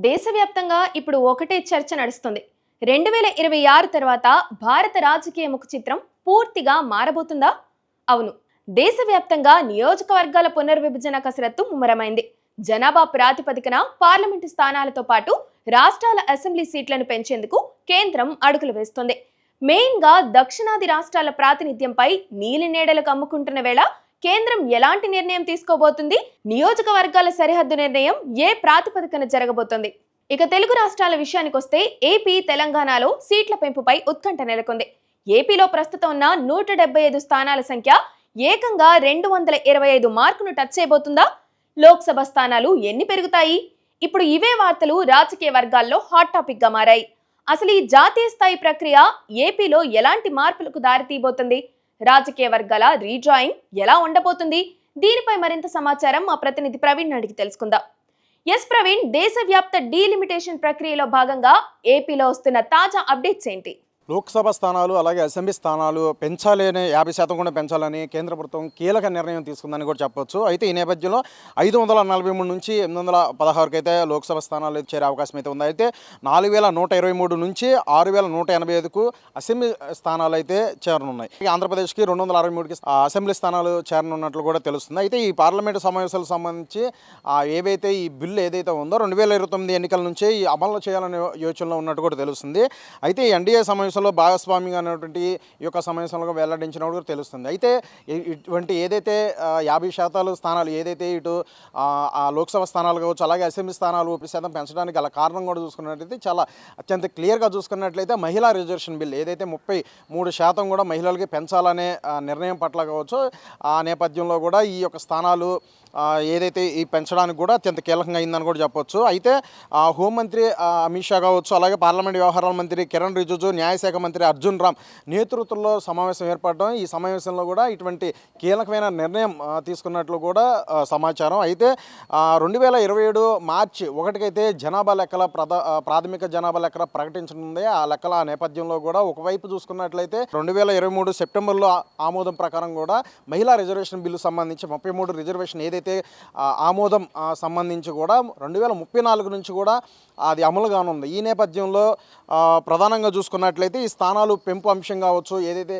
దేశవ్యాప్తంగా ఇప్పుడు ఒకటే చర్చ నడుస్తుంది. 2026 తర్వాత భారత రాజకీయ ముఖ చిత్రం పూర్తిగా మారబోతుందా? అవును. దేశవ్యాప్తంగా నియోజకవర్గాల పునర్విభజన కసరత్తు ముమ్మరమైంది. జనాభా ప్రాతిపదికన పార్లమెంటు స్థానాలతో పాటు రాష్ట్రాల అసెంబ్లీ సీట్లను పెంచేందుకు కేంద్రం అడుగులు వేస్తోంది. మెయిన్ గా దక్షిణాది రాష్ట్రాల ప్రాతినిధ్యంపై నీలి నీడలకు అమ్ముకుంటున్న వేళ కేంద్రం ఎలాంటి నిర్ణయం తీసుకోబోతుంది? నియోజకవర్గాల సరిహద్దు నిర్ణయం ఏ ప్రాతిపదికన జరగబోతోంది? ఇక తెలుగు రాష్ట్రాల విషయానికొస్తే ఏపీ, తెలంగాణలో సీట్ల పెంపుపై ఉత్కంఠ నెలకొంది. ఏపీలో ప్రస్తుతం ఉన్న 175 స్థానాల సంఖ్య ఏకంగా 225 మార్కును టచ్ చేయబోతుందా? లోక్సభ స్థానాలు ఎన్ని పెరుగుతాయి? ఇప్పుడు ఇవే వార్తలు రాజకీయ వర్గాల్లో హాట్ టాపిక్ గా మారాయి. అసలు ఈ జాతీయ స్థాయి ప్రక్రియ ఏపీలో ఎలాంటి మార్పులకు దారితీయబోతుంది? రాజకీయ వర్గాల రీజాయింగ్ ఎలా ఉండబోతుంది? దీనిపై మరింత సమాచారం మా ప్రతినిధి ప్రవీణ్ అడిగి తెలుసుకుందాం. ఎస్ ప్రవీణ్, దేశవ్యాప్త డీలిమిటేషన్ ప్రక్రియలో భాగంగా ఏపీలో వస్తున్న తాజా అప్డేట్స్ ఏంటి? లోక్సభ స్థానాలు అలాగే అసెంబ్లీ స్థానాలు పెంచాలి అని 50% కూడా పెంచాలని కేంద్ర ప్రభుత్వం కీలక నిర్ణయం తీసుకుందని కూడా చెప్పొచ్చు. అయితే ఈ నేపథ్యంలో 543 నుంచి 816కి అయితే లోక్సభ స్థానాలు చేరే అవకాశం అయితే ఉంది. అయితే 4123 నుంచి 6185కు అసెంబ్లీ స్థానాలు అయితే చేరనున్నాయి. ఆంధ్రప్రదేశ్కి 263కి అసెంబ్లీ స్థానాలు చేరనున్నట్లు కూడా తెలుస్తుంది. అయితే ఈ పార్లమెంటు సమావేశాలకు సంబంధించి ఏవైతే ఈ బిల్లు ఏదైతే ఉందో 2029 ఎన్నికల నుంచే ఈ అమలు చేయాలనే యోచనలో ఉన్నట్టు కూడా తెలుస్తుంది. అయితే ఈ ఎన్డీఏ సమావేశంలో భాగస్వామిగా అనేటువంటి ఈ యొక్క సమావేశంలో వెల్లడించినట్టు కూడా తెలుస్తుంది. అయితే ఇటువంటి ఏదైతే 50% స్థానాలు ఏదైతే ఇటు లోక్సభ స్థానాలు కావచ్చు అలాగే అసెంబ్లీ స్థానాలు 50% పెంచడానికి గల కారణం కూడా చూసుకున్నట్లయితే చాలా అత్యంత క్లియర్గా చూసుకున్నట్లయితే మహిళా రిజర్వేషన్ బిల్ ఏదైతే 33% కూడా మహిళలకి పెంచాలనే నిర్ణయం పట్ల కావచ్చు ఆ నేపథ్యంలో కూడా ఈ యొక్క స్థానాలు ఏదైతే ఈ పెంచడానికి కూడా అత్యంత కీలకంగా అయిందని కూడా చెప్పొచ్చు. అయితే హోంమంత్రి అమిత్ షా కావచ్చు అలాగే పార్లమెంట్ వ్యవహారాల మంత్రి కిరణ్ రిజిజు, న్యాయశాఖ మంత్రి అర్జున్ రామ్ నేతృత్వంలో సమావేశం ఏర్పడడం, ఈ సమావేశంలో కూడా ఇటువంటి కీలకమైన నిర్ణయం తీసుకున్నట్లు కూడా సమాచారం. అయితే 2027 మార్చి 1కైతే జనాభా లెక్కల ప్రాథమిక జనాభా లెక్కల ప్రకటించనుంది. ఆ లెక్కల నేపథ్యంలో కూడా ఒకవైపు చూసుకున్నట్లయితే 2023 సెప్టెంబర్లో ఆమోదం ప్రకారం కూడా మహిళా రిజర్వేషన్ బిల్లు సంబంధించి 33 రిజర్వేషన్ ఏదైతే ఆమోదం సంబంధించి కూడా 2034 నుంచి కూడా అది అమలు కానుంది. ఈ నేపథ్యంలో ప్రధానంగా చూసుకున్నట్లయితే ఈ స్థానాలు పెంపు అంశం కావచ్చు, ఏదైతే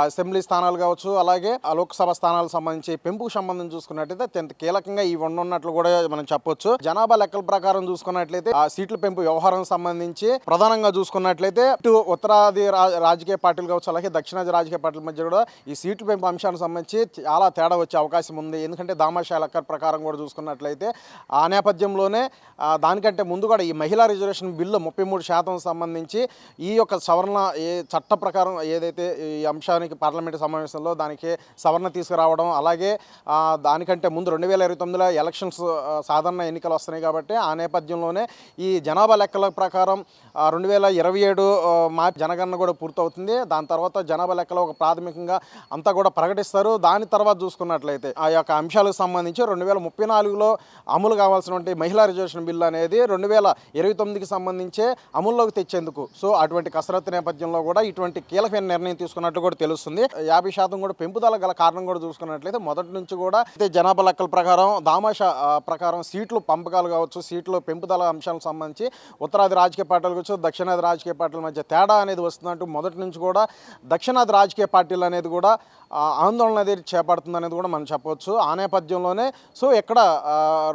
అసెంబ్లీ స్థానాలు కావచ్చు అలాగే లోక్సభ స్థానాలకు సంబంధించి పెంపుకు సంబంధించి చూసుకున్నట్లయితే అత్యంత కీలకంగా ఇవి ఉన్నట్లు కూడా మనం చెప్పొచ్చు. జనాభా లెక్కల ప్రకారం చూసుకున్నట్లయితే ఆ సీట్ల పెంపు వ్యవహారం సంబంధించి ప్రధానంగా చూసుకున్నట్లయితే ఇటు ఉత్తరాది రాజకీయ పార్టీలు కావచ్చు అలాగే దక్షిణాది రాజకీయ పార్టీల మధ్య కూడా ఈ సీట్ల పెంపు అంశానికి సంబంధించి చాలా తేడా వచ్చే అవకాశం ఉంది. ఎందుకంటే దామాషా లెక్క ప్రకారం కూడా చూసుకున్నట్లయితే ఆ నేపథ్యంలోనే దానికంటే ముందు కూడా ఈ మహిళా రిజర్వేషన్ బిల్లు 33% సంబంధించి ఈ యొక్క సవరణ చట్ట ప్రకారం ఏదైతే ఈ అంశానికి పార్లమెంటు సమావేశంలో దానికి సవరణ తీసుకురావడం, అలాగే దానికంటే ముందు 2029లో ఎలక్షన్స్ సాధారణ ఎన్నికలు వస్తున్నాయి కాబట్టి ఆ నేపథ్యంలోనే ఈ జనాభా లెక్కల ప్రకారం 2027 మార్చి జనగణన కూడా పూర్తవుతుంది. దాని తర్వాత జనాభా లెక్కలో ఒక ప్రాథమికంగా అంతా కూడా ప్రకటిస్తారు. దాని తర్వాత చూసుకున్నట్లయితే ఆ యొక్క అంశాలకు సంబంధించి 2034లో అమలు కావాల్సినటువంటి మహిళా రిజర్వేషన్ బిల్లు అనేది 2029కి సంబంధించే అమల్లోకి తెచ్చేందుకు సో అటువంటి కసరత్తు నేపథ్యంలో కూడా ఇటువంటి కీలకమైన నిర్ణయం తీసుకున్నట్టు కూడా తెలుస్తుంది. 50% కూడా పెంపుదల గల కారణం కూడా చూసుకున్నట్లయితే మొదటి నుంచి కూడా అయితే జనాభా లెక్కల ప్రకారం దామాషా ప్రకారం సీట్లు పంపకాలు కావచ్చు, సీట్లు పెంపుదల అంశాలకు సంబంధించి ఉత్తరాది రాజకీయ పార్టీలు కావచ్చు దక్షిణాది రాజకీయ పార్టీల మధ్య తేడా అనేది వస్తున్నట్టు మొదటి నుంచి కూడా దక్షిణాది రాజకీయ పార్టీలు అనేది కూడా ఆందోళన అనేది చేపడుతుంది అనేది కూడా మనం చెప్పవచ్చు. ఆ నేపథ్యంలోనే సో ఇక్కడ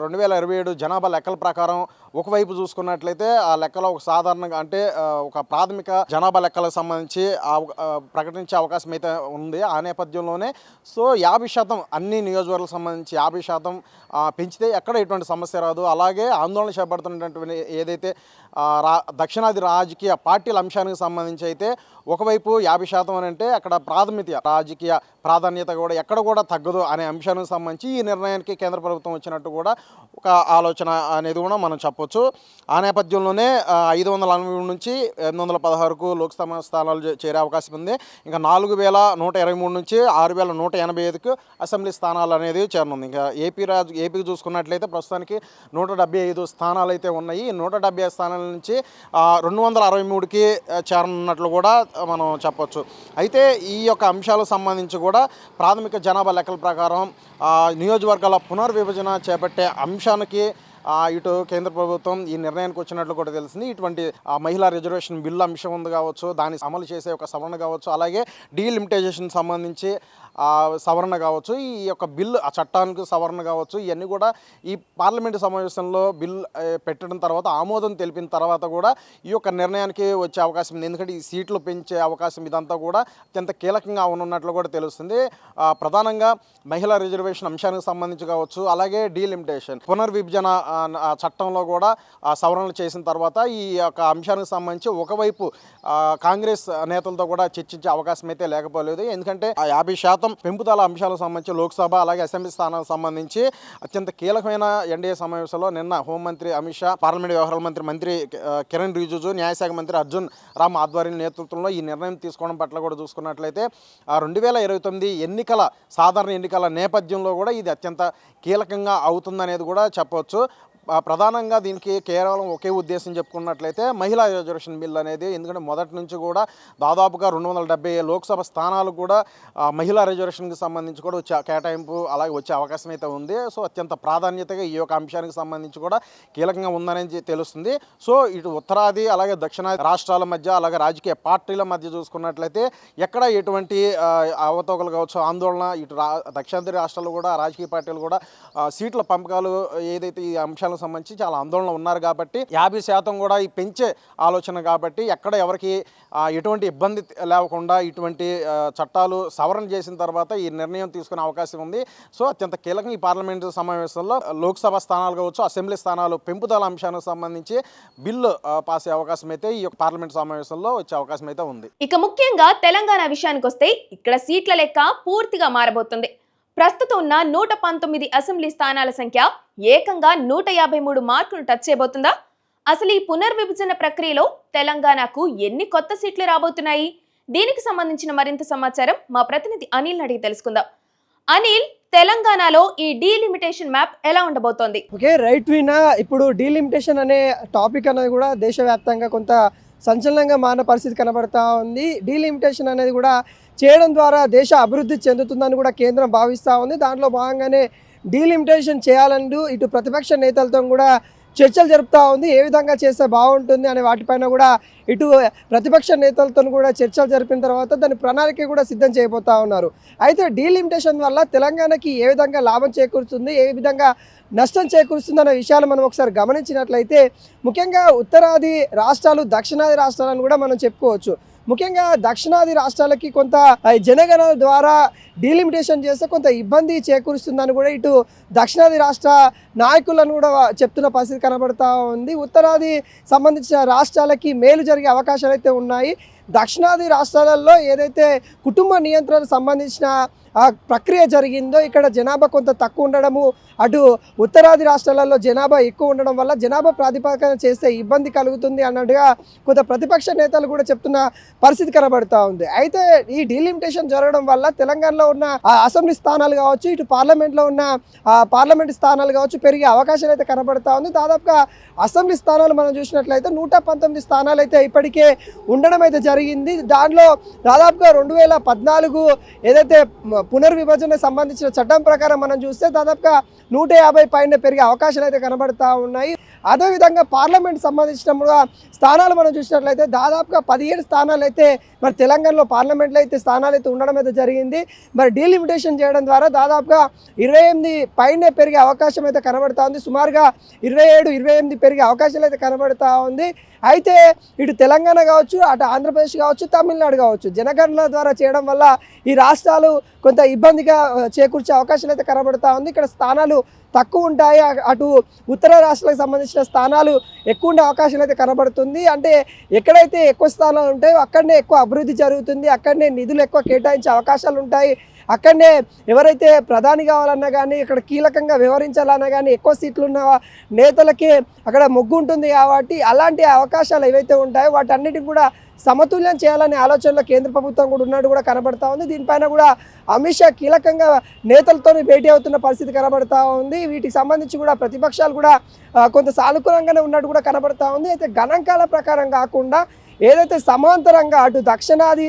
2027 జనాభా లెక్కల ప్రకారం ఒకవైపు చూసుకున్నట్లయితే ఆ లెక్కలో ఒక సాధారణంగా అంటే ఒక ప్రాథమిక జనాభా లెక్కలకు సంబంధించి ప్రకటించే అవకాశం అయితే ఉంది. ఆ నేపథ్యంలోనే సో 50% అన్ని నియోజకవర్గాలకు సంబంధించి 50% పెంచితే ఎక్కడ ఎటువంటి సమస్య రాదు. అలాగే ఆందోళన చేపడుతున్నటువంటి ఏదైతే దక్షిణాది రాజకీయ పార్టీల అంశానికి సంబంధించి అయితే ఒకవైపు 50% అని అంటే అక్కడ రాజకీయ ప్రాధాన్యత కూడా ఎక్కడ కూడా తగ్గదు అనే అంశానికి సంబంధించి ఈ నిర్ణయానికి కేంద్ర ప్రభుత్వం వచ్చినట్టు కూడా ఒక ఆలోచన అనేది కూడా మనం చెప్పొచ్చు. ఆ నేపథ్యంలోనే 543 నుంచి 816కు లోక్సభ స్థానాలు చేరే అవకాశం ఉంది. ఇంకా 4123 నుంచి 6185కు అసెంబ్లీ స్థానాలు అనేది చేరనుంది. ఇంకా ఏపీకి చూసుకున్నట్లయితే ప్రస్తుతానికి 175 స్థానాలు అయితే ఉన్నాయి. 175 స్థానాల నుంచి 263కి చేరనున్నట్లు కూడా మనం చెప్పొచ్చు. అయితే ఈ యొక్క అంశాలకు సంబంధించి కూడా ప్రాథమిక జనాభా లెక్కల ప్రకారం నియోజకవర్గాల పునర్విభజన చేపట్టే అంశానికి ఇటు కేంద్ర ప్రభుత్వం ఈ నిర్ణయానికి వచ్చినట్లు కూడా తెలిసింది. ఇటువంటి మహిళా రిజర్వేషన్ బిల్లు అంశం ఉంది కావచ్చు, దాన్ని అమలు చేసే ఒక సవరణ కావచ్చు, అలాగే డీలిమిటేషన్ సంబంధించి సవరణ కావచ్చు, ఈ యొక్క బిల్లు ఆ చట్టానికి సవరణ కావచ్చు, ఇవన్నీ కూడా ఈ పార్లమెంటు సమావేశంలో బిల్ పెట్టడం తర్వాత ఆమోదం తెలిపిన తర్వాత కూడా ఈ యొక్క నిర్ణయానికి వచ్చే అవకాశం ఉంది. ఎందుకంటే ఈ సీట్లు పెంచే అవకాశం ఇదంతా కూడా అత్యంత కీలకంగా ఉన్నట్లు కూడా తెలుస్తుంది. ప్రధానంగా మహిళా రిజర్వేషన్ అంశానికి సంబంధించి కావచ్చు, అలాగే డీలిమిటేషన్ పునర్విభజన చట్టంలో కూడా సవరణలు చేసిన తర్వాత ఈ యొక్క అంశానికి సంబంధించి ఒకవైపు కాంగ్రెస్ నేతలతో కూడా చర్చించే అవకాశం అయితే లేకపోలేదు. ఎందుకంటే 50% పెంపుదల అంశాలకు సంబంధించి లోక్సభ అలాగే అసెంబ్లీ స్థానాలకు సంబంధించి అత్యంత కీలకమైన ఎన్డీఏ సమావేశంలో నిన్న హోంమంత్రి అమిత్ షా, పార్లమెంట్ వ్యవహారాల మంత్రి కిరణ్ రిజిజు, న్యాయశాఖ మంత్రి అర్జున్ రామ్ ఆధ్వర్యం నేతృత్వంలో ఈ నిర్ణయం తీసుకోవడం పట్ల కూడా చూసుకున్నట్లయితే 2029 సాధారణ ఎన్నికల నేపథ్యంలో కూడా ఇది అత్యంత కీలకంగా అవుతుందనేది కూడా చెప్పవచ్చు. ప్రధానంగా దీనికి కేవలం ఒకే ఉద్దేశం చెప్పుకున్నట్లయితే మహిళా రిజర్వేషన్ బిల్ అనేది, ఎందుకంటే మొదటి నుంచి కూడా దాదాపుగా 270 లోక్సభ స్థానాలు కూడా మహిళా రిజర్వేషన్కి సంబంధించి కూడా కేటాయింపు అలాగే వచ్చే అవకాశం అయితే ఉంది. సో అత్యంత ప్రాధాన్యతగా ఈ యొక్క అంశానికి సంబంధించి కూడా కీలకంగా ఉందని తెలుస్తుంది. సో ఇటు ఉత్తరాది అలాగే దక్షిణాది రాష్ట్రాల మధ్య అలాగే రాజకీయ పార్టీల మధ్య చూసుకున్నట్లయితే ఎక్కడ ఎటువంటి అవతవకలు కావచ్చు, ఆందోళన ఇటు దక్షిణాది రాష్ట్రాలు కూడా రాజకీయ పార్టీలు కూడా సీట్ల పంపకాలు ఏదైతే ఈ అంశాలకు సంబంధించి చాలా ఆందోళన ఉన్నారు కాబట్టి 50% కూడా ఈ పెంచే ఆలోచన కాబట్టి ఎక్కడ ఎవరికి ఎటువంటి ఇబ్బంది లేకుండా ఇటువంటి చట్టాలు సవరణ చేసిన తర్వాత ఈ నిర్ణయం తీసుకునే అవకాశం ఉంది. సో అత్యంత కీలకంగా ఈ పార్లమెంటు సమావేశంలో లోక్సభ స్థానాలు కావచ్చు, అసెంబ్లీ స్థానాలు పెంపుదల అంశానికి సంబంధించి బిల్లు పాస్ అయ్యే అవకాశం అయితే ఈ పార్లమెంటు సమావేశంలో వచ్చే అవకాశం అయితే ఉంది. ఇక ముఖ్యంగా తెలంగాణ విషయానికి వస్తే ఇక్కడ సీట్ల లెక్క పూర్తిగా మారబోతుంది. ప్రస్తుతం ఉన్న 119 అసెంబ్లీ స్థానాల సంఖ్య ఏకంగా 153 మార్కును టచ్ చేయబోతుందా? అసలు ఈ పునర్విభజన ప్రక్రియలో తెలంగాణకు ఎన్ని కొత్త సీట్లు రాబోతున్నాయి? దీనికి సంబంధించిన మరింత సమాచారం మా ప్రతినిధి అనిల్ అడిగి తెలుసుకుందాం. అనిల్, తెలంగాణలో ఈ డీలిమిటేషన్ మ్యాప్ ఎలా ఉండబోతోంది? ఓకే, రైట్ వినా. ఇప్పుడు డీలిమిటేషన్ అనే టాపిక్ అనేది కూడా దేశవ్యాప్తంగా కొంత సంచలనంగా మారిన పరిస్థితి కనబడతా ఉంది. డీలిమిటేషన్ అనేది కూడా చేయడం ద్వారా దేశ అభివృద్ధి చెందుతుందని కూడా కేంద్రం భావిస్తూ ఉంది. దాంట్లో భాగంగానే డీలిమిటేషన్ చేయాలంటూ ఇటు ప్రతిపక్ష నేతలతో కూడా చర్చలు జరుపుతూ ఉంది. ఏ విధంగా చేస్తే బాగుంటుంది అనే వాటిపైన కూడా ఇటు ప్రతిపక్ష నేతలతో కూడా చర్చలు జరిపిన తర్వాత దాని ప్రణాళిక కూడా సిద్ధం చేయబోతూ ఉన్నారు. అయితే డీలిమిటేషన్ వల్ల తెలంగాణకి ఏ విధంగా లాభం చేకూరుతుంది, ఏ విధంగా నష్టం చేకూరుస్తుంది అనే విషయాలు మనం ఒకసారి గమనించినట్లయితే ముఖ్యంగా ఉత్తరాది రాష్ట్రాలు, దక్షిణాది రాష్ట్రాలను కూడా మనం చెప్పుకోవచ్చు. ముఖ్యంగా దక్షిణాది రాష్ట్రాలకి కొంత జనగణన ద్వారా డీలిమిటేషన్ చేస్తే కొంత ఇబ్బంది చేకూరుస్తుందని కూడా ఇటు దక్షిణాది రాష్ట్ర నాయకులను కూడా చెప్తున్న పరిస్థితి కనబడతా ఉంది. ఉత్తరాది సంబంధించిన రాష్ట్రాలకి మేలు జరిగే అవకాశాలు అయితే ఉన్నాయి. దక్షిణాది రాష్ట్రాలలో ఏదైతే కుటుంబ నియంత్రణ సంబంధించిన ప్రక్రియ జరిగిందో ఇక్కడ జనాభా కొంత తక్కువ ఉండడము, అటు ఉత్తరాది రాష్ట్రాలలో జనాభా ఎక్కువ ఉండడం వల్ల జనాభా ప్రాతిపదికన చేస్తే ఇబ్బంది కలుగుతుంది అన్నట్టుగా కొంత ప్రతిపక్ష నేతలు కూడా చెప్తున్న పరిస్థితి కనబడుతూ ఉంది. అయితే ఈ డీలిమిటేషన్ జరగడం వల్ల తెలంగాణలో ఉన్న అసెంబ్లీ స్థానాలు కావచ్చు, ఇటు పార్లమెంట్లో ఉన్న పార్లమెంట్ స్థానాలు కావచ్చు పెరిగే అవకాశాలు అయితే కనబడుతూ ఉంది. దాదాపుగా అసెంబ్లీ స్థానాలు మనం చూసినట్లయితే 119 స్థానాలు అయితే ఇప్పటికే ఉండడం అయితే జరిగింది. దానిలో దాదాపుగా 2014 ఏదైతే పునర్విభజన సంబంధించిన చట్టం ప్రకారం మనం చూస్తే దాదాపుగా 150 పైన పెరిగే అవకాశాలు అయితే కనబడతా ఉన్నాయి. అదేవిధంగా పార్లమెంట్ సంబంధించిన స్థానాలు మనం చూసినట్లయితే దాదాపుగా 17 స్థానాలు అయితే మరి తెలంగాణలో పార్లమెంట్లో అయితే స్థానాలు అయితే ఉండడం అయితే జరిగింది. మరి డీలిమిటేషన్ చేయడం ద్వారా దాదాపుగా 28 పైనే పెరిగే అవకాశం అయితే కనబడతా ఉంది. సుమారుగా 27-28 పెరిగే అవకాశాలు అయితే కనబడతా ఉంది. అయితే ఇటు తెలంగాణ కావచ్చు, అటు ఆంధ్రప్రదేశ్ కావచ్చు, తమిళనాడు కావచ్చు జనగణన ద్వారా చేయడం వల్ల ఈ రాష్ట్రాలు కొంత ఇబ్బందిగా చేకూర్చే అవకాశాలు అయితే కనబడతా ఉంది. ఇక్కడ స్థానాలు తక్కువ ఉంటాయి, అటు ఉత్తర రాష్ట్రాలకు సంబంధించిన స్థానాలు ఎక్కువ ఉండే అవకాశాలు అయితే కనబడుతుంది. అంటే ఎక్కడైతే ఎక్కువ స్థానాలు ఉంటాయో అక్కడనే ఎక్కువ అభివృద్ధి జరుగుతుంది, అక్కడనే నిధులు ఎక్కువ కేటాయించే అవకాశాలు ఉంటాయి, అక్కడనే ఎవరైతే ప్రధాని కావాలన్నా కానీ ఇక్కడ కీలకంగా వ్యవహరించాలన్నా కానీ ఎక్కువ సీట్లు ఉన్న నేతలకి అక్కడ మొగ్గు ఉంటుంది. కాబట్టి అలాంటి అవకాశాలు ఏవైతే ఉంటాయో వాటన్నిటిని కూడా సమతుల్యం చేయాలనే ఆలోచనలో కేంద్ర ప్రభుత్వం కూడా ఉన్నట్టు కూడా కనబడతా ఉంది. దీనిపైన కూడా అమిత్ షా కీలకంగా నేతలతో భేటీ అవుతున్న పరిస్థితి కనబడతా ఉంది. వీటికి సంబంధించి కూడా ప్రతిపక్షాలు కూడా కొంత సానుకూలంగానే ఉన్నట్టు కూడా కనబడతా ఉంది. అయితే గణాంకాల ప్రకారం కాకుండా ఏదైతే సమాంతరంగా అటు దక్షిణాది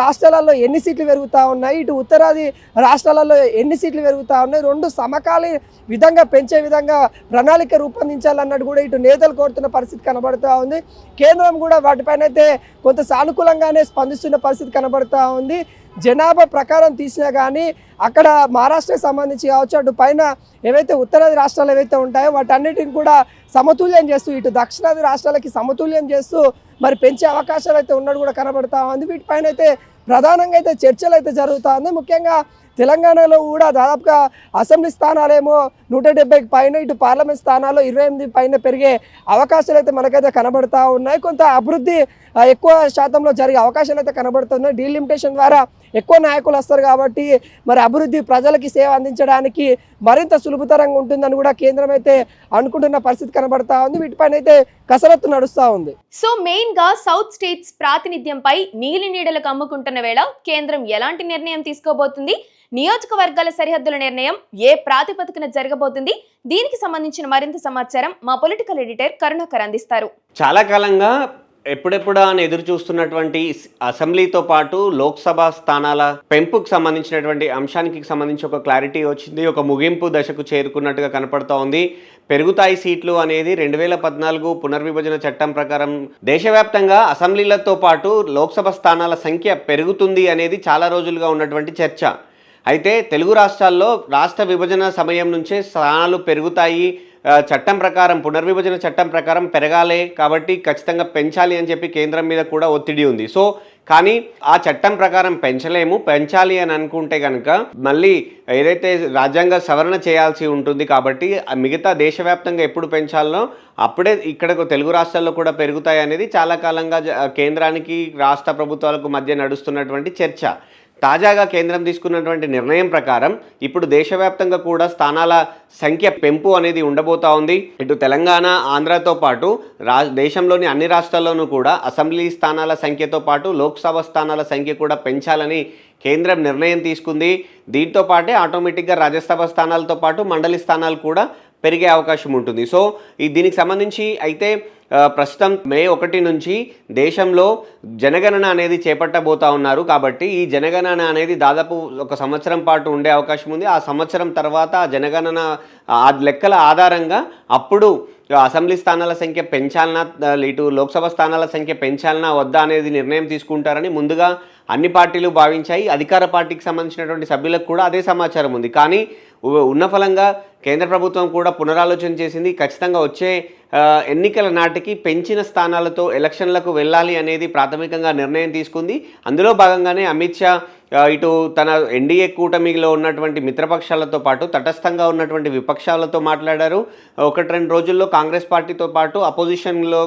రాష్ట్రాలలో ఎన్ని సీట్లు పెరుగుతూ ఉన్నాయి, ఇటు ఉత్తరాది రాష్ట్రాలలో ఎన్ని సీట్లు పెరుగుతూ ఉన్నాయి, రెండు సమకాలి విధంగా పెంచే విధంగా ప్రణాళిక రూపొందించాలన్నట్టు కూడా ఇటు నేతలు కోరుతున్న పరిస్థితి కనబడుతూ ఉంది. కేంద్రం కూడా వాటిపైన అయితే కొంత సానుకూలంగానే స్పందిస్తున్న పరిస్థితి కనబడుతూ ఉంది. జనాభా ప్రకారం తీసినా కానీ అక్కడ మహారాష్ట్రకు సంబంధించి కావచ్చు, అటు పైన ఏవైతే ఉత్తరాది రాష్ట్రాలు ఏవైతే ఉంటాయో వాటన్నిటిని కూడా సమతుల్యం చేస్తూ ఇటు దక్షిణాది రాష్ట్రాలకి సమతుల్యం చేస్తూ మరి పెంచే అవకాశాలు అయితే ఉన్నట్టు కూడా కనబడతా ఉంది. వీటిపైన అయితే ప్రధానంగా అయితే చర్చలు అయితే జరుగుతూ ఉంది. ముఖ్యంగా తెలంగాణలో కూడా దాదాపుగా అసెంబ్లీ స్థానాలేమో 170కి పైన, ఇటు పార్లమెంట్ స్థానాల్లో 28 పైన పెరిగే అవకాశాలు అయితే మనకైతే కనబడతా ఉన్నాయి. కొంత అభివృద్ధి ఎక్కువ శాతంలో జరిగే అవకాశాలు అయితే కనబడుతున్నాయి. డీలిమిటేషన్ ద్వారా ఎక్కువ నాయకులు వస్తారు కాబట్టి మరి అభివృద్ధి ప్రజలకి సేవ అందించడానికి మరింత సులభతరంగా ఉంటుందని కూడా కేంద్రం అయితే అనుకుంటున్న పరిస్థితి కనబడతా ఉంది. వీటిపైన అయితే కసరత్తు నడుస్తూ ఉంది. సో మెయిన్ గా సౌత్ స్టేట్స్ ప్రాతినిధ్యంపై నీలి నీడలకు అమ్ముకుంటున్న వేళ కేంద్రం ఎలాంటి నిర్ణయం తీసుకోబోతుంది, నియోజకవర్గాల సరిహద్దుల నిర్ణయం ఏ ప్రాతిపదికన జరగబోతుంది, దీనికి సంబంధించిన మరింత సమాచారం మా పొలిటికల్ ఎడిటర్ కరుణాకర్ అందిస్తారు. చాలా కాలంగా ఎప్పుడెప్పుడా అని ఎదురు చూస్తున్నటువంటి అసెంబ్లీతో పాటు లోక్సభ స్థానాల పెంపుకు సంబంధించినటువంటి అంశానికి సంబంధించి ఒక క్లారిటీ వచ్చింది. ఒక ముగింపు దశకు చేరుకున్నట్టుగా కనపడుతూ ఉంది. పెరుగుతాయి సీట్లు అనేది 2014 పునర్విభజన చట్టం ప్రకారం దేశవ్యాప్తంగా అసెంబ్లీలతో పాటు లోక్సభ స్థానాల సంఖ్య పెరుగుతుంది అనేది చాలా రోజులుగా ఉన్నటువంటి చర్చ. అయితే తెలుగు రాష్ట్రాల్లో రాష్ట్ర విభజన సమయం నుంచే స్థానాలు పెరుగుతాయి, చట్టం ప్రకారం పునర్విభజన చట్టం ప్రకారం పెరగాలి కాబట్టి ఖచ్చితంగా పెంచాలి అని చెప్పి కేంద్రం మీద కూడా ఒత్తిడి ఉంది. సో కానీ ఆ చట్టం ప్రకారం పెంచాలి అని అనుకుంటే కనుక మళ్ళీ ఏదైతే రాజ్యాంగ సవరణ చేయాల్సి ఉంటుంది కాబట్టి మిగతా దేశవ్యాప్తంగా ఎప్పుడు పెంచాలో అప్పుడే ఇక్కడ తెలుగు రాష్ట్రాల్లో కూడా పెరుగుతాయి అనేది చాలా కాలంగా కేంద్రానికి రాష్ట్ర ప్రభుత్వాలకు మధ్య నడుస్తున్నటువంటి చర్చ. తాజాగా కేంద్రం తీసుకున్నటువంటి నిర్ణయం ప్రకారం ఇప్పుడు దేశవ్యాప్తంగా కూడా స్థానాల సంఖ్య పెంపు అనేది ఉండబోతా ఉంది. ఇటు తెలంగాణ, ఆంధ్రతో పాటు దేశంలోని అన్ని రాష్ట్రాల్లోనూ కూడా అసెంబ్లీ స్థానాల సంఖ్యతో పాటు లోక్సభ స్థానాల సంఖ్య కూడా పెంచాలని కేంద్రం నిర్ణయం తీసుకుంది. దీంతో పాటే ఆటోమేటిక్గా రాజ్యసభ స్థానాలతో పాటు మండలి స్థానాలు కూడా పెరిగే అవకాశం ఉంటుంది. సో దీనికి సంబంధించి అయితే ప్రస్తుతం మే 1 నుంచి దేశంలో జనగణన అనేది చేపట్టబోతా ఉన్నారు. కాబట్టి ఈ జనగణన అనేది దాదాపు 1 సంవత్సరం పాటు ఉండే అవకాశం ఉంది. ఆ సంవత్సరం తర్వాత ఆ జనగణన ఆ లెక్కల ఆధారంగా అప్పుడు అసెంబ్లీ స్థానాల సంఖ్య పెంచాలన్నా, ఇటు లోక్సభ స్థానాల సంఖ్య పెంచాలన్నా వద్దా అనేది నిర్ణయం తీసుకుంటారని ముందుగా అన్ని పార్టీలు భావించాయి. అధికార పార్టీకి సంబంధించినటువంటి సభ్యులకు కూడా అదే సమాచారం ఉంది. కానీ ఉన్న ఫలంగా కేంద్ర ప్రభుత్వం కూడా పునరాలోచన చేసింది. ఖచ్చితంగా వచ్చే ఎన్నికల నాటికి పెంచిన స్థానాలతో ఎలక్షన్లకు వెళ్ళాలి అనేది ప్రాథమికంగా నిర్ణయం తీసుకుంది. అందులో భాగంగానే అమిత్ షా ఇటు తన ఎన్డీఏ కూటమిలో ఉన్నటువంటి మిత్రపక్షాలతో పాటు తటస్థంగా ఉన్నటువంటి విపక్షాలతో మాట్లాడారు. 1-2 రోజుల్లో కాంగ్రెస్ పార్టీతో పాటు అపోజిషన్లో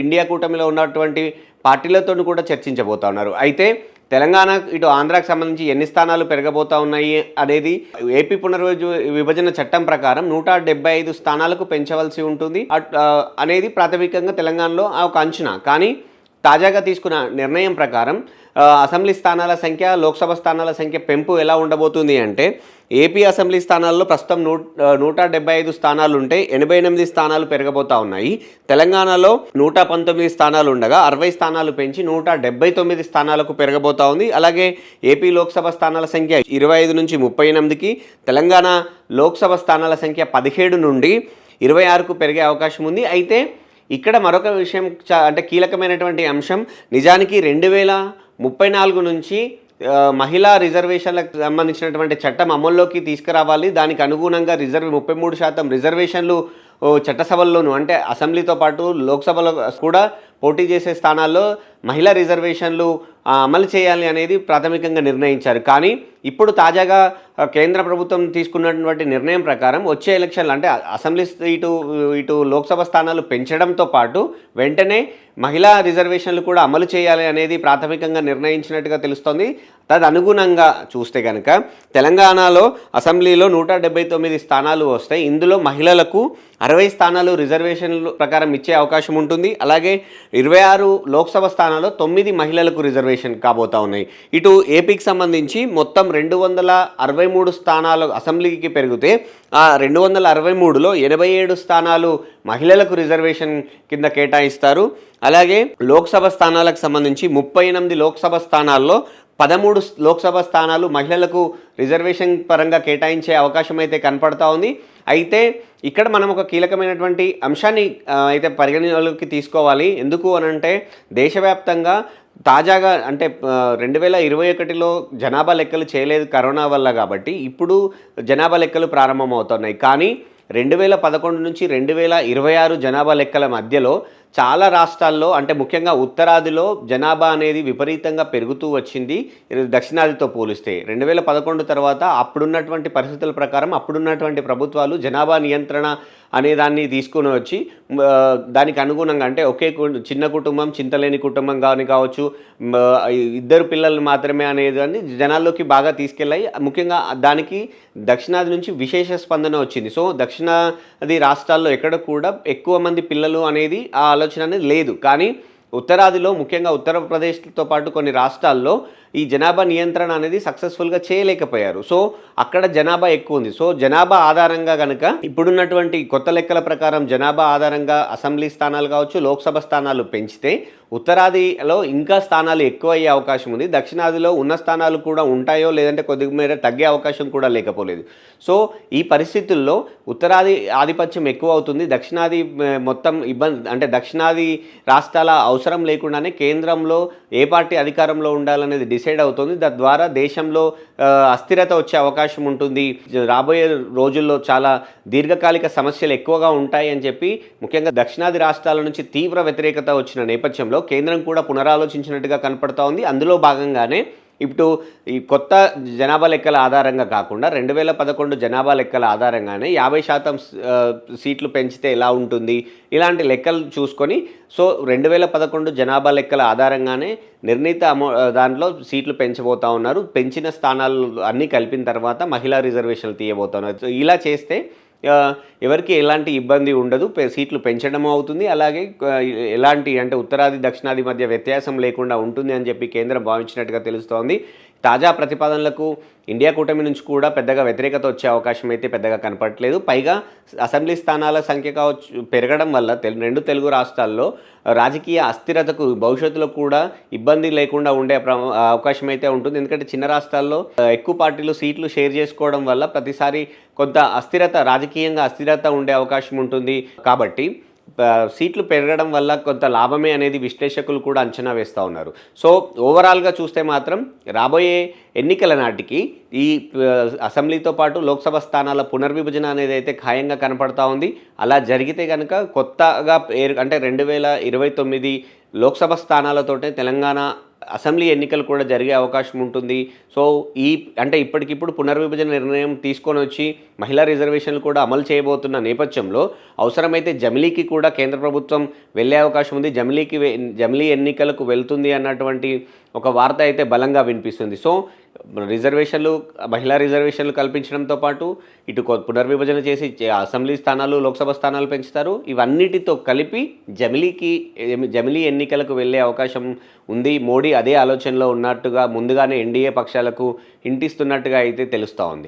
ఇండియా కూటమిలో ఉన్నటువంటి పార్టీలతో కూడా చర్చించబోతా ఉన్నారు. అయితే తెలంగాణ ఇటు ఆంధ్రాకి సంబంధించి ఎన్ని స్థానాలు పెరగబోతా ఉన్నాయి అనేది ఏపీ పునర్విభజన చట్టం ప్రకారం 175 స్థానాలకు పెంచవలసి ఉంటుంది అనేది ప్రాథమికంగా తెలంగాణలో ఒక అంచనా. కానీ తాజాగా తీసుకున్న నిర్ణయం ప్రకారం అసెంబ్లీ స్థానాల సంఖ్య, లోక్సభ స్థానాల సంఖ్య పెంపు ఎలా ఉండబోతుంది అంటే ఏపీ అసెంబ్లీ స్థానాల్లో ప్రస్తుతం 175 స్థానాలు ఉంటే 88 స్థానాలు పెరగబోతా ఉన్నాయి. తెలంగాణలో 119 స్థానాలు ఉండగా 60 స్థానాలు పెంచి 179 స్థానాలకు పెరగబోతా ఉంది. అలాగే ఏపీ లోక్సభ స్థానాల సంఖ్య 25 నుంచి 38కి, తెలంగాణ లోక్సభ స్థానాల సంఖ్య 17 నుండి 26కు పెరిగే అవకాశం ఉంది. అయితే ఇక్కడ మరొక విషయం అంటే కీలకమైనటువంటి అంశం, నిజానికి 2034 నుంచి మహిళా రిజర్వేషన్లకు సంబంధించినటువంటి చట్టం అమల్లోకి తీసుకురావాలి. దానికి అనుగుణంగా 33% రిజర్వేషన్లు చట్టసభల్లోనూ అంటే అసెంబ్లీతో పాటు లోక్సభలో కూడా పోటీ చేసే స్థానాల్లో మహిళా రిజర్వేషన్లు అమలు చేయాలి అనేది ప్రాథమికంగా నిర్ణయించారు. కానీ ఇప్పుడు తాజాగా కేంద్ర ప్రభుత్వం తీసుకున్నటువంటి నిర్ణయం ప్రకారం వచ్చే ఎలక్షన్లు అంటే అసెంబ్లీ ఇటు లోక్సభ స్థానాలు పెంచడంతో పాటు వెంటనే మహిళా రిజర్వేషన్లు కూడా అమలు చేయాలి అనేది ప్రాథమికంగా నిర్ణయించినట్టుగా తెలుస్తోంది. తదనుగుణంగా చూస్తే కనుక తెలంగాణలో అసెంబ్లీలో 179 స్థానాలు వస్తాయి. ఇందులో మహిళలకు 60 స్థానాలు రిజర్వేషన్ల ప్రకారం ఇచ్చే అవకాశం ఉంటుంది. అలాగే 26 లోక్సభ స్థానాల్లో 9 మహిళలకు రిజర్వేషన్ కాబోతా ఉన్నాయి. ఇటు ఏపీకి సంబంధించి మొత్తం 263 స్థానాలు అసెంబ్లీకి పెరిగితే ఆ 263లో 87 స్థానాలు మహిళలకు రిజర్వేషన్ కింద కేటాయిస్తారు. అలాగే లోక్సభ స్థానాలకు సంబంధించి 38 లోక్సభ స్థానాల్లో 13 లోక్సభ స్థానాలు మహిళలకు రిజర్వేషన్ పరంగా కేటాయించే అవకాశం అయితే కనపడతా ఉంది. అయితే ఇక్కడ మనం ఒక కీలకమైనటువంటి అంశాన్ని అయితే పరిగణలోకి తీసుకోవాలి. ఎందుకు అనంటే దేశవ్యాప్తంగా తాజాగా అంటే 2021లో జనాభా లెక్కలు చేయలేదు కరోనా వల్ల, కాబట్టి ఇప్పుడు జనాభా లెక్కలు ప్రారంభమవుతున్నాయి. కానీ 2011 నుంచి 2026 జనాభా లెక్కల మధ్యలో చాలా రాష్ట్రాల్లో అంటే ముఖ్యంగా ఉత్తరాదిలో జనాభా అనేది విపరీతంగా పెరుగుతూ వచ్చింది దక్షిణాదితో పోలిస్తే. 2011 తర్వాత అప్పుడున్నటువంటి పరిస్థితుల ప్రకారం అప్పుడున్నటువంటి ప్రభుత్వాలు జనాభా నియంత్రణ అనే దాన్ని తీసుకుని వచ్చి దానికి అనుగుణంగా అంటే ఒకే చిన్న కుటుంబం చింతలేని కుటుంబం కానీ కావచ్చు, ఇద్దరు పిల్లలు మాత్రమే అనేదాన్ని జనాల్లోకి బాగా తీసుకెళ్ళాయి. ముఖ్యంగా దానికి దక్షిణాది నుంచి విశేష స్పందన వచ్చింది. సో దక్షిణాది రాష్ట్రాల్లో ఎక్కడ కూడా ఎక్కువ మంది పిల్లలు అనేది ఆ ఆలోచన అనేది లేదు. కానీ ఉత్తరాదిలో ముఖ్యంగా ఉత్తరప్రదేశ్తో పాటు కొన్ని రాష్ట్రాల్లో ఈ జనాభా నియంత్రణ అనేది సక్సెస్ఫుల్గా చేయలేకపోయారు. సో అక్కడ జనాభా ఎక్కువ ఉంది. సో జనాభా ఆధారంగా కనుక ఇప్పుడున్నటువంటి కొత్త లెక్కల ప్రకారం జనాభా ఆధారంగా అసెంబ్లీ స్థానాలు కావచ్చు, లోక్సభ స్థానాలు పెంచితే ఉత్తరాదిలో ఇంకా స్థానాలు ఎక్కువ అయ్యే అవకాశం ఉంది. దక్షిణాదిలో ఉన్న స్థానాలు కూడా ఉంటాయో లేదంటే కొద్దిగా మేర తగ్గే అవకాశం కూడా లేకపోలేదు. సో ఈ పరిస్థితుల్లో ఉత్తరాది ఆధిపత్యం ఎక్కువ అవుతుంది. దక్షిణాది మొత్తం ఇబ్బంది అంటే దక్షిణాది రాష్ట్రాల అవసరం లేకుండానే కేంద్రంలో ఏ పార్టీ అధికారంలో ఉండాలనేది డిసైడ్ అవుతుంది. తద్వారా దేశంలో అస్థిరత వచ్చే అవకాశం ఉంటుంది. రాబోయే రోజుల్లో చాలా దీర్ఘకాలిక సమస్యలు ఎక్కువగా ఉంటాయి అని చెప్పి ముఖ్యంగా దక్షిణాది రాష్ట్రాల నుంచి తీవ్ర వ్యతిరేకత వచ్చిన నేపథ్యంలో కేంద్రం కూడా పునరాలోచించినట్టుగా కనపడతా ఉంది. అందులో భాగంగానే ఇప్పుడు ఈ కొత్త జనాభా లెక్కల ఆధారంగా కాకుండా 2011 జనాభా లెక్కల ఆధారంగానే 50% సీట్లు పెంచితే ఎలా ఉంటుంది ఇలాంటి లెక్కలు చూసుకొని సో 2011 జనాభా లెక్కల ఆధారంగానే నిర్ణీత దాంట్లో సీట్లు పెంచబోతా ఉన్నారు. పెంచిన స్థానాలు అన్నీ కలిపిన తర్వాత మహిళా రిజర్వేషన్లు తీయబోతా ఉన్నారు. ఇలా చేస్తే ఎవరికి ఎలాంటి ఇబ్బంది ఉండదు, సీట్లు పెంచడం అవుతుంది. అలాగే ఎలాంటి అంటే ఉత్తరాది దక్షిణాది మధ్య వ్యత్యాసం లేకుండా ఉంటుంది అని చెప్పి కేంద్రం భావించినట్టుగా తెలుస్తోంది. తాజా ప్రతిపాదనలకు ఇండియా కూటమి నుంచి కూడా పెద్దగా వ్యతిరేకత వచ్చే అవకాశం అయితే పెద్దగా కనపడట్లేదు. పైగా అసెంబ్లీ స్థానాల సంఖ్య కావచ్చు పెరగడం వల్ల రెండు తెలుగు రాష్ట్రాల్లో రాజకీయ అస్థిరతకు భవిష్యత్తులో కూడా ఇబ్బంది లేకుండా ఉండే అవకాశం అయితే ఉంటుంది. ఎందుకంటే చిన్న రాష్ట్రాల్లో ఎక్కువ పార్టీలు సీట్లు షేర్ చేసుకోవడం వల్ల ప్రతిసారి కొంత రాజకీయంగా అస్థిరత ఉండే అవకాశం ఉంటుంది. కాబట్టి సీట్లు పెరగడం వల్ల కొంత లాభమే అనేది విశ్లేషకులు కూడా అంచనా వేస్తూ ఉన్నారు. సో ఓవరాల్గా చూస్తే మాత్రం రాబోయే ఎన్నికల నాటికి ఈ అసెంబ్లీతో పాటు లోక్సభ స్థానాల పునర్విభజన అనేది అయితే ఖాయంగా కనపడతా ఉంది. అలా జరిగితే కనుక కొత్తగా అంటే 2029 లోక్సభ స్థానాలతోటే తెలంగాణ అసెంబ్లీ ఎన్నికలు కూడా జరిగే అవకాశం ఉంటుంది. సో అంటే ఇప్పటికిప్పుడు పునర్విభజన నిర్ణయం తీసుకొని వచ్చి మహిళా రిజర్వేషన్లు కూడా అమలు చేయబోతున్న నేపథ్యంలో అవసరమైతే జమిలీకి కూడా కేంద్ర ప్రభుత్వం వెళ్ళే అవకాశం ఉంది. జమిలీ ఎన్నికలకు వెళ్తుంది అన్నటువంటి ఒక వార్త అయితే బలంగా వినిపిస్తుంది. సో మహిళా రిజర్వేషన్లు కల్పించడంతో పాటు ఇటు పునర్విభజన చేసి అసెంబ్లీ స్థానాలు లోక్సభ స్థానాలు పెంచుతారు. ఇవన్నిటితో కలిపి జమిలీ ఎన్నికలకు వెళ్ళే అవకాశం ఉంది. మోడీ అదే ఆలోచనలో ఉన్నట్టుగా ముందుగానే ఎన్డీఏ పక్షాలకు ఇంటిస్తున్నట్టుగా అయితే తెలుస్తూ ఉంది.